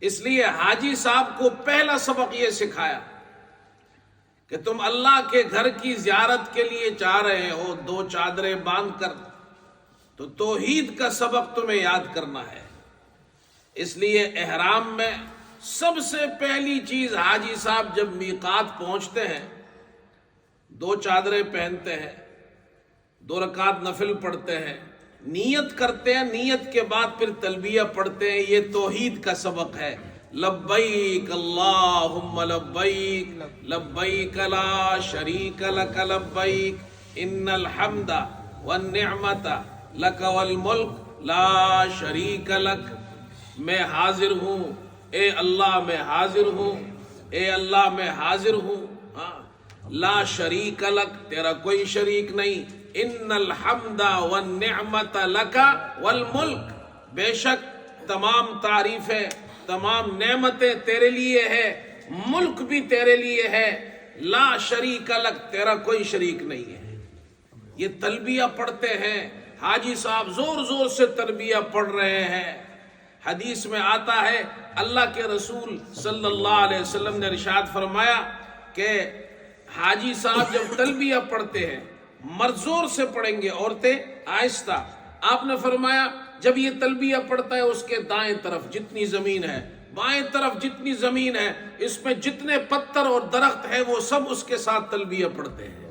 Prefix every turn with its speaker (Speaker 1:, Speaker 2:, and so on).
Speaker 1: اس لیے حاجی صاحب کو پہلا سبق یہ سکھایا کہ تم اللہ کے گھر کی زیارت کے لیے جا رہے ہو 2 چادریں باندھ کر، تو توحید کا سبق تمہیں یاد کرنا ہے۔ اس لیے احرام میں سب سے پہلی چیز حاجی صاحب جب میقات پہنچتے ہیں 2 چادریں پہنتے ہیں، 2 رکعت نفل پڑھتے ہیں، نیت کرتے ہیں، نیت کے بعد پھر تلبیہ پڑھتے ہیں۔ یہ توحید کا سبق ہے۔ لبیک اللہم لبیک لبیک لا شریک لک لبیک ان الحمد والنعمت لک والملک لا شریک لک۔ میں حاضر ہوں اے اللہ، میں حاضر ہوں اے اللہ، میں حاضر ہوں، لا شریک لک، تیرا کوئی شریک نہیں، ان الحمد والنعمت لک والملک، بے شک تمام تعریفیں، تمام نعمتیں تیرے لیے ہے، ملک بھی تیرے لیے ہے، لا شریک لک، تیرا کوئی شریک نہیں ہے۔ یہ تلبیہ پڑھتے ہیں، حاجی صاحب زور زور سے تلبیہ پڑھ رہے ہیں۔ حدیث میں آتا ہے اللہ کے رسول صلی اللہ علیہ وسلم نے ارشاد فرمایا کہ حاجی صاحب جب تلبیہ پڑھتے ہیں مرد زور سے پڑھیں گے، عورتیں آہستہ۔ آپ نے فرمایا جب یہ تلبیہ پڑھتا ہے اس کے دائیں طرف جتنی زمین ہے، بائیں طرف جتنی زمین ہے، اس میں جتنے پتھر اور درخت ہیں وہ سب اس کے ساتھ تلبیہ پڑھتے ہیں۔